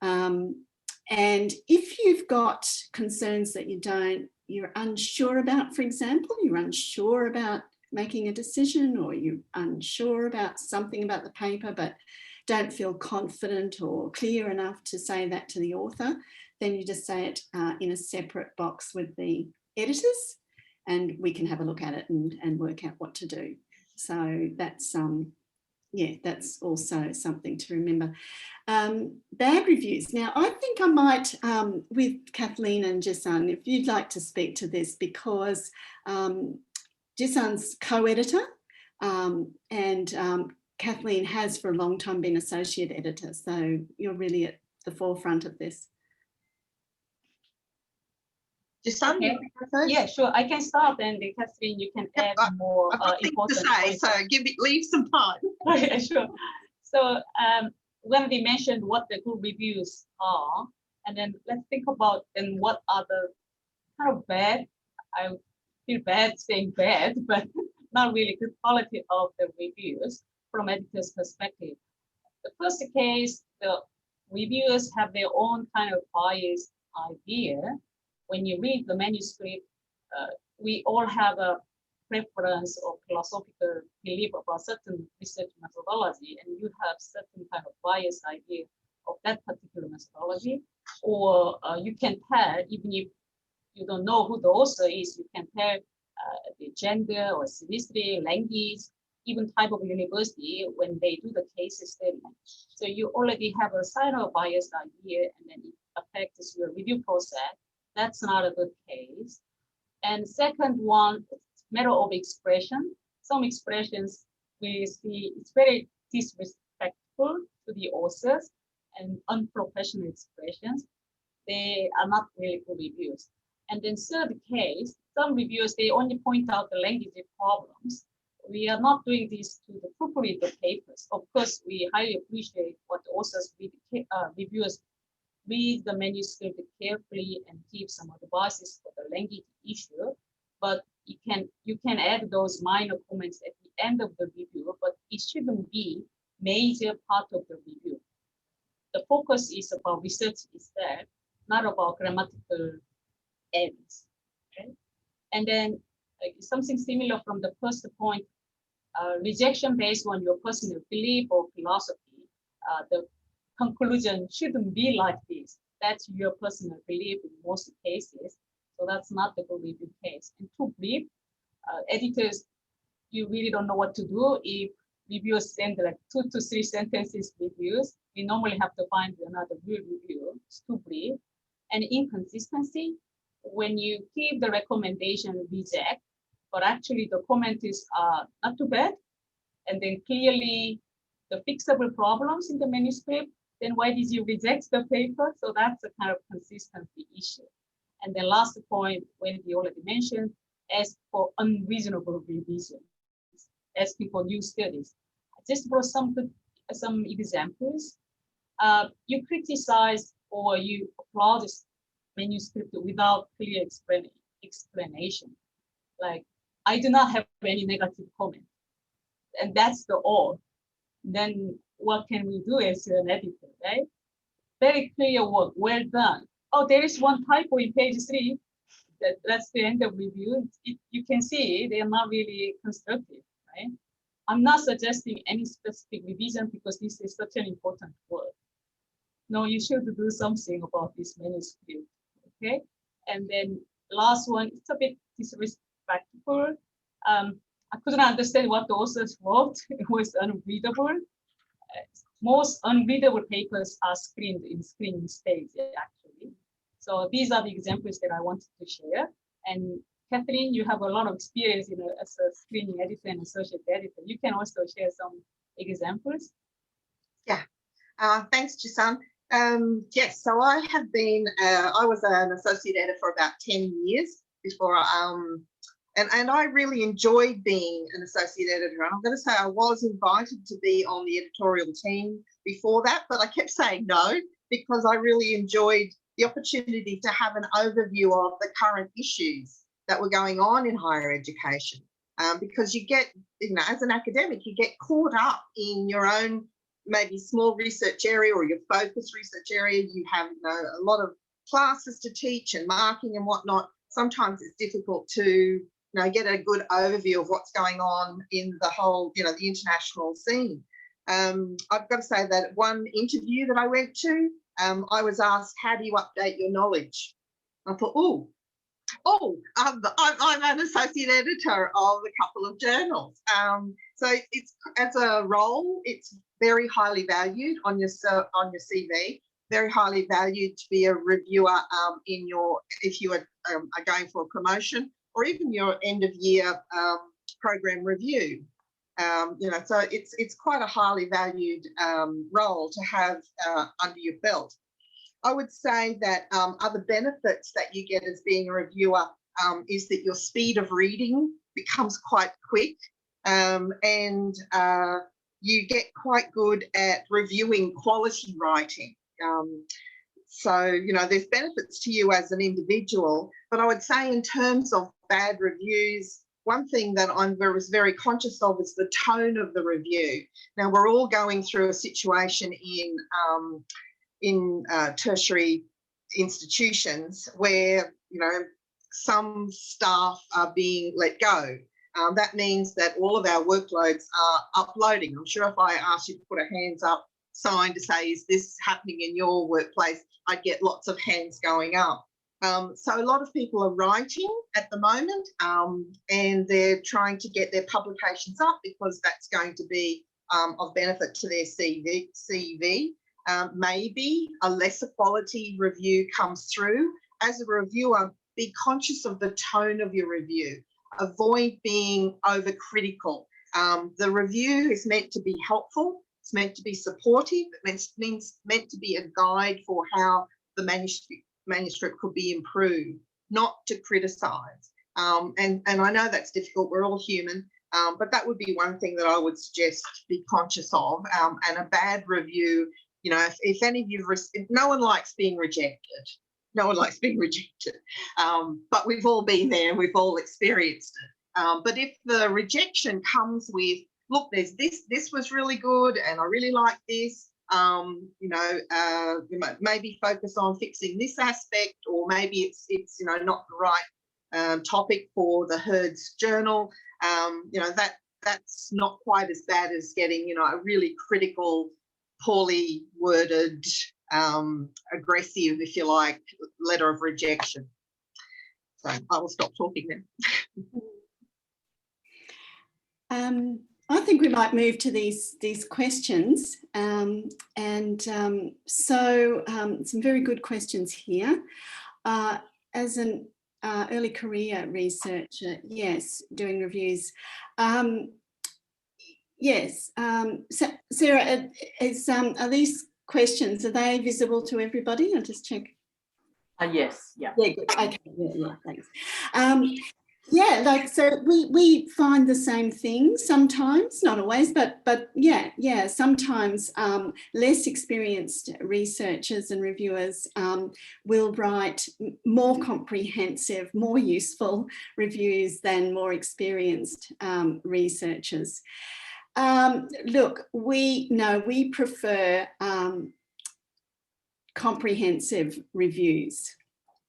And if you've got concerns that you're unsure about, for example, you're unsure about making a decision, or you're unsure about something about the paper but don't feel confident or clear enough to say that to the author, then you just say it in a separate box with the editors, and we can have a look at it and work out what to do. So that's that's also something to remember. Bad reviews. Now, I think I might, with Kathleen and Jisun, if you'd like to speak to this, because Jisun's co-editor, and Kathleen has for a long time been associate editor. So you're really at the forefront of this. Jisun, Okay. Yeah, sure. I can start, and Kathleen, you can add more important to say, points. so leave some time. Okay, sure. So when we mentioned what the good reviews are, and then let's think about then what are the kind of bad, I feel bad saying bad, but not really good quality of the reviews from editor's perspective. The first case, the reviewers have their own kind of biased idea. When you read the manuscript, we all have a preference or philosophical belief about certain research methodology, and you have certain kind of biased idea of that particular methodology. Or you can tell, even if you don't know who the author is, you can tell the gender or ethnicity, language, even type of university when they do the case statement. So you already have a sign of biased idea, and then it affects your review process. That's not a good case. And second one, matter of expression. Some expressions we see it's very disrespectful to the authors and unprofessional expressions. They are not really good reviews. And then third case, some reviewers, they only point out the language problems. We are not doing this to the proofread the papers. Of course, we highly appreciate what the authors, reviewers read the manuscript carefully and give some advices for the language issue. But you can add those minor comments at the end of the review, but it shouldn't be major part of the review. The focus is about research itself, not about grammatical errors. Okay? And then something similar from the first point, rejection based on your personal belief or philosophy. The conclusion shouldn't be like this. That's your personal belief in most cases. So that's not the good review case. And too brief, editors, you really don't know what to do if reviewers send like 2 to 3 sentences reviews. We normally have to find another good review. It's too brief. And inconsistency, when you keep the recommendation reject, but actually the comment is not too bad, and then clearly the fixable problems in the manuscript, then why did you reject the paper? So that's a kind of consistency issue. And the last point, when we already mentioned, ask for unreasonable revisions, asking for new studies. Just for some examples, you criticize or you applaud this manuscript without clear explanation. Like, I do not have any negative comment, and that's the all. Then what can we do as an editor, right? Very clear work, well done. Oh, there is one typo in page 3. That's the end of review. You can see they are not really constructive, right? I'm not suggesting any specific revision because this is such an important work. No, you should do something about this manuscript, okay? And then last one, it's a bit disrespectful. I couldn't understand what the authors wrote. It was unreadable. Most unreadable papers are screened in screening stage, actually. So these are the examples that I wanted to share. And Kathleen, you have a lot of experience as a screening editor and associate editor. You can also share some examples. Yeah, thanks, Jisun. Yes, so I have been, I was an associate editor for about 10 years before, and I really enjoyed being an associate editor. And I'm going to say I was invited to be on the editorial team before that, but I kept saying no because I really enjoyed the opportunity to have an overview of the current issues that were going on in higher education. Because you get, as an academic, you get caught up in your own maybe small research area or your focus research area. You have a lot of classes to teach and marking and whatnot. Sometimes it's difficult to get a good overview of what's going on in the whole, the international scene. I've got to say that one interview that I went to, I was asked, how do you update your knowledge? I thought, I'm an associate editor of a couple of journals. So it's, as a role, it's very highly valued on your CV, very highly valued to be a reviewer if you are going for a promotion, or even your end of year program review. So it's quite a highly valued role to have under your belt. I would say that other benefits that you get as being a reviewer is that your speed of reading becomes quite quick, and you get quite good at reviewing quality writing. So, there's benefits to you as an individual, but I would say in terms of bad reviews, one thing that I was very conscious of is the tone of the review. Now, we're all going through a situation in tertiary institutions where, some staff are being let go. That means that all of our workloads are uploading. I'm sure if I asked you to put a hands up sign to say, is this happening in your workplace? I'd get lots of hands going up. So a lot of people are writing at the moment, and they're trying to get their publications up because that's going to be of benefit to their CV. Maybe a lesser quality review comes through. As a reviewer, be conscious of the tone of your review. Avoid being overcritical. The review is meant to be helpful. It's meant to be supportive. It's meant to be a guide for how the manuscript could be improved, not to criticise. And I know that's difficult. We're all human. But that would be one thing that I would suggest be conscious of. And a bad review, if any of you, no one likes being rejected. No one likes being rejected. But we've all been there and we've all experienced it. But if the rejection comes with, look, there's this was really good and I really like this, maybe focus on fixing this aspect, or maybe it's not the right topic for the Herd's journal. That's not quite as bad as getting a really critical, poorly worded, aggressive, if you like, letter of rejection. So I will stop talking then. I think we might move to these questions, so some very good questions here. As an early career researcher, yes, doing reviews. Yes, Sarah, are these questions, are they visible to everybody? I'll just check. Yes, yeah. Yeah, good. Okay, yeah, thanks. Yeah, like, so we find the same thing sometimes, not always, but yeah, sometimes less experienced researchers and reviewers will write more comprehensive, more useful reviews than more experienced researchers. Look, we prefer comprehensive reviews.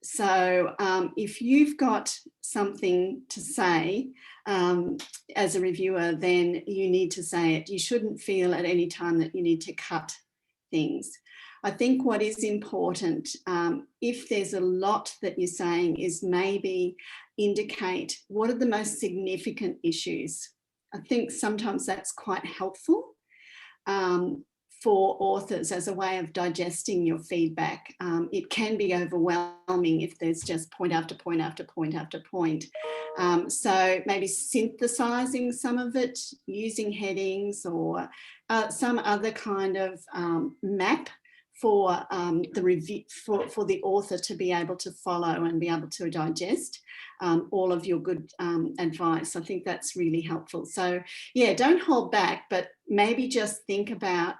So if you've got something to say as a reviewer, then you need to say it. You shouldn't feel at any time that you need to cut things. I think what is important, if there's a lot that you're saying, is maybe indicate what are the most significant issues. I think sometimes that's quite helpful for authors as a way of digesting your feedback. It can be overwhelming if there's just point after point after point after point. So maybe synthesizing some of it, using headings or some other kind of map for the review, for the author to be able to follow and be able to digest all of your good advice. I think that's really helpful. So yeah, don't hold back, but maybe just think about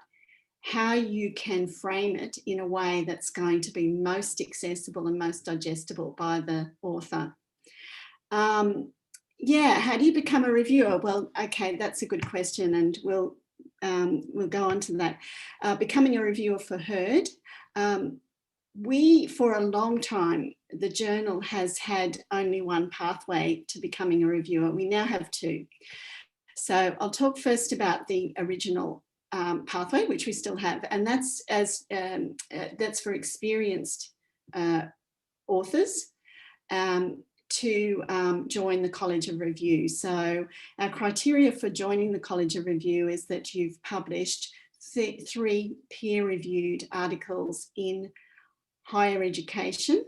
how you can frame it in a way that's going to be most accessible and most digestible by the author. Yeah, how do you become a reviewer? Well, okay, that's a good question, and we'll go on to that. Becoming a reviewer for Heard. For a long time, the journal has had only one pathway to becoming a reviewer. We now have two. So I'll talk first about the original pathway, which we still have, and that's for experienced authors to join the College of Review. So our criteria for joining the College of Review is that you've published 3 peer-reviewed articles in higher education,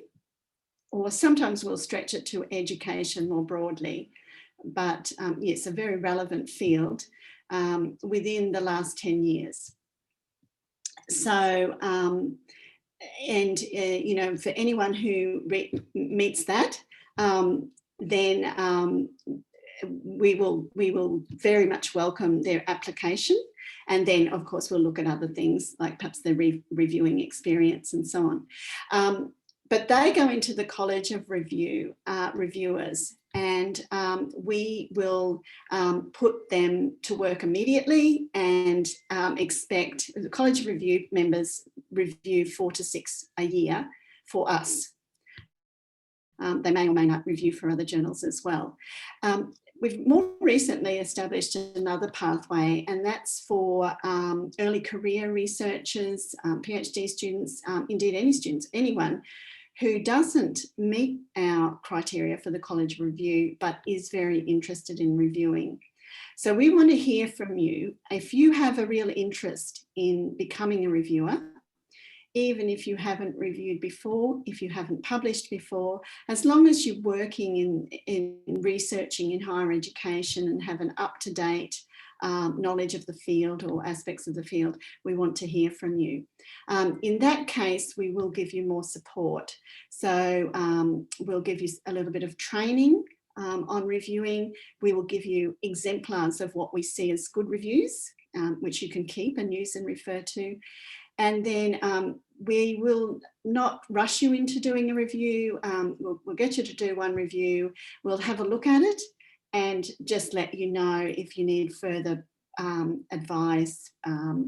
or sometimes we'll stretch it to education more broadly, but yes, a very relevant field within the last 10 years. So, you know, for anyone who meets that, then we will very much welcome their application. And then, of course, we'll look at other things like perhaps their reviewing experience and so on. But they go into the College of Reviewers, and we will put them to work immediately and expect the College of Review members review 4 to 6 a year for us. They may or may not review for other journals as well. We've more recently established another pathway, and that's for early career researchers, PhD students, indeed any students, anyone who doesn't meet our criteria for the College Review, but is very interested in reviewing. So we want to hear from you. If you have a real interest in becoming a reviewer, even if you haven't reviewed before, if you haven't published before, as long as you're working in researching in higher education and have an up-to-date knowledge of the field or aspects of the field, we want to hear from you. In that case, we will give you more support. So we'll give you a little bit of training on reviewing. We will give you exemplars of what we see as good reviews, which you can keep and use and refer to. And then we will not rush you into doing a review. We'll get you to do one review. We'll have a look at it and just let you know if you need further advice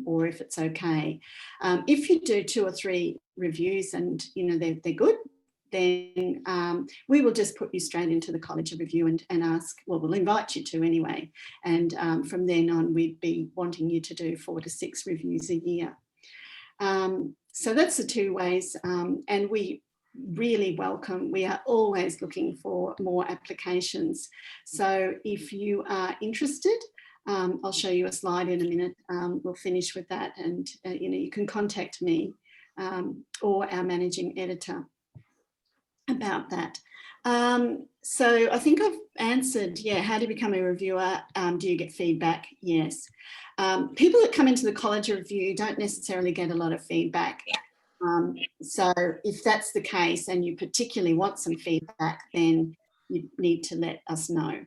or if it's okay. If you do 2 or 3 reviews and you know they're good, then we will just put you straight into the College of Review and ask, well, we'll invite you to anyway. And from then on, we'd be wanting you to do 4 to 6 reviews a year. So that's the 2 ways, and we really welcome, we are always looking for more applications. So if you are interested, I'll show you a slide in a minute. We'll finish with that, and you can contact me or our managing editor about that. So I think I've answered, how to become a reviewer. Do you get feedback? Yes. People that come into the College of Review don't necessarily get a lot of feedback. So if that's the case and you particularly want some feedback, then you need to let us know,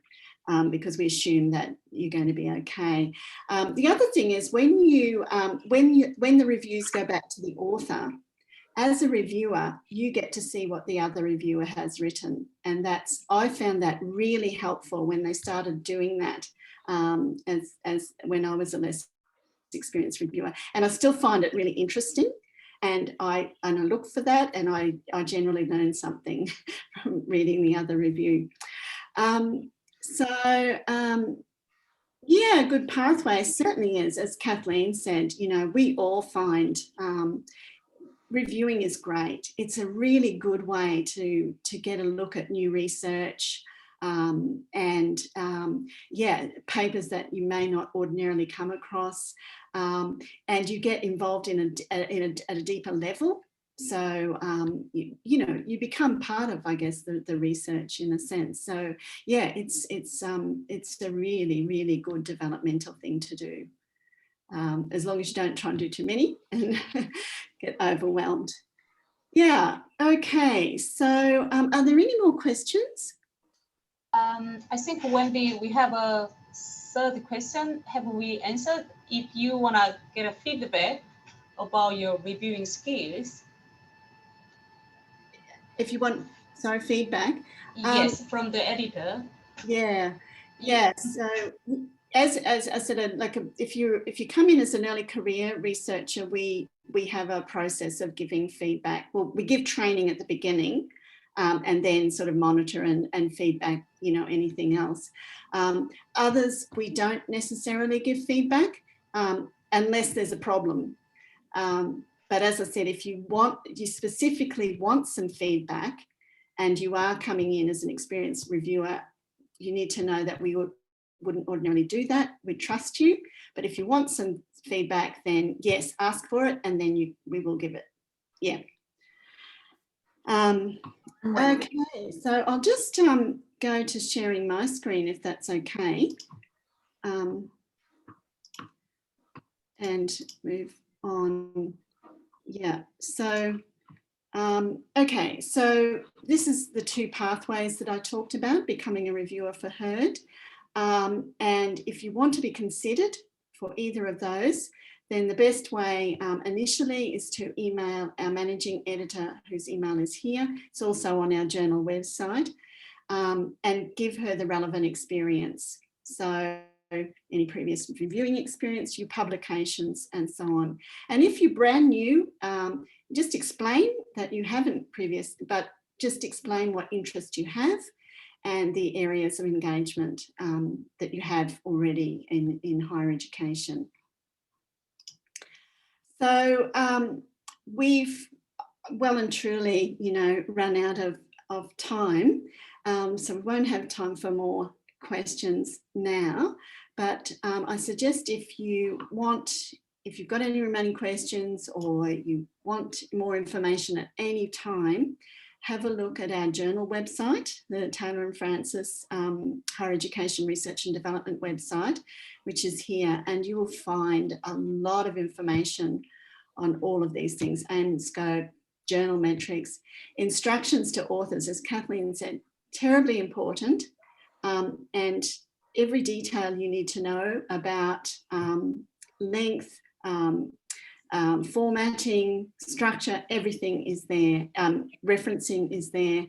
because we assume that you're going to be okay. The other thing is when the reviews go back to the author, as a reviewer, you get to see what the other reviewer has written. And I found that really helpful when they started doing that, as when I was a less experienced reviewer. And I still find it really interesting. And I look for that, and I generally learn something from reading the other review. Yeah, a good pathway certainly is, as Kathleen said, we all find reviewing is great. It's a really good way to get a look at new research and papers that you may not ordinarily come across, and you get involved at a deeper level. So you become part of, I guess, the research in a sense. So yeah, it's a really, really good developmental thing to do. As long as you don't try and do too many and get overwhelmed. Yeah, okay. So are there any more questions? I think, Wendy, we have a third question. Have we answered? If you want to get a feedback about your reviewing skills. If you want, sorry, feedback? Yes, from the editor. Yeah. So as I said, like if you come in as an early career researcher, we have a process of giving feedback. Well, we give training at the beginning, and then sort of monitor and feedback, anything else. Others, we don't necessarily give feedback unless there's a problem. But as I said, if you specifically want some feedback and you are coming in as an experienced reviewer, you need to know that we wouldn't ordinarily do that. We trust you. But if you want some feedback, then yes, ask for it, and then we will give it. Yeah. Okay, so I'll just go to sharing my screen, if that's okay, and move on. Yeah, so okay, so this is the two pathways that I talked about, becoming a reviewer for Heard. And if you want to be considered for either of those, then the best way initially is to email our managing editor, whose email is here. It's also on our journal website, and give her the relevant experience. So any previous reviewing experience, your publications, and so on. And if you're brand new, just explain that you haven't but just explain what interest you have and the areas of engagement that you have already in higher education. So we've well and truly, run out of time. So we won't have time for more questions now, but I suggest if you've got any remaining questions or you want more information at any time, have a look at our journal website, the Taylor and Francis Higher Education Research and Development website, which is here, and you will find a lot of information on all of these things, and scope, journal metrics, instructions to authors, as Kathleen said, terribly important, and every detail you need to know about length, formatting, structure, everything is there. Referencing is there.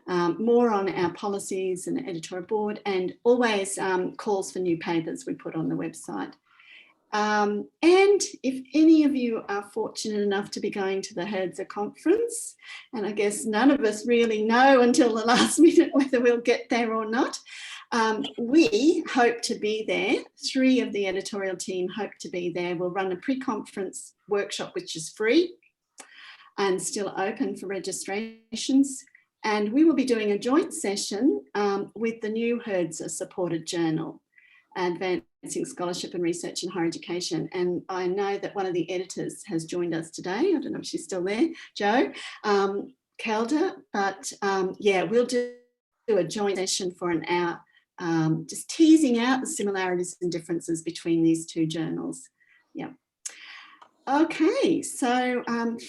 More on our policies and editorial board, and always calls for new papers we put on the website. And if any of you are fortunate enough to be going to the Herzer conference, and I guess none of us really know until the last minute whether we'll get there or not, we hope to be there. 3 of the editorial team hope to be there. We'll run a pre-conference workshop, which is free and still open for registrations. And we will be doing a joint session with the new Herzer supported journal. Advancing Scholarship and Research in Higher Education. And I know that one of the editors has joined us today. I don't know if she's still there, Jo Calder, but yeah, we'll do a joint session for an hour, just teasing out the similarities and differences between these two journals. Yeah. Okay, so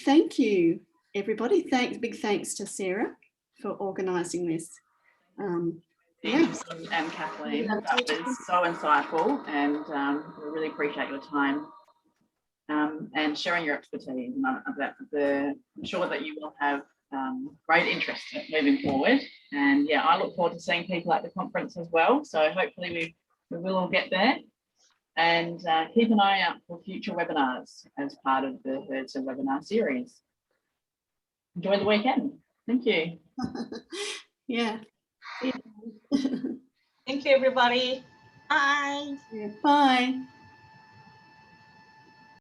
thank you, everybody. Big thanks to Sarah for organising this. Yeah. And Kathleen, that was so insightful, and we really appreciate your time and sharing your expertise. And I'm sure that you will have great interest moving forward. And yeah, I look forward to seeing people at the conference as well. So hopefully we will all get there. And keep an eye out for future webinars as part of the HERDSA webinar series. Enjoy the weekend. Thank you. Yeah. Thank you, everybody. Bye. Yeah. Bye.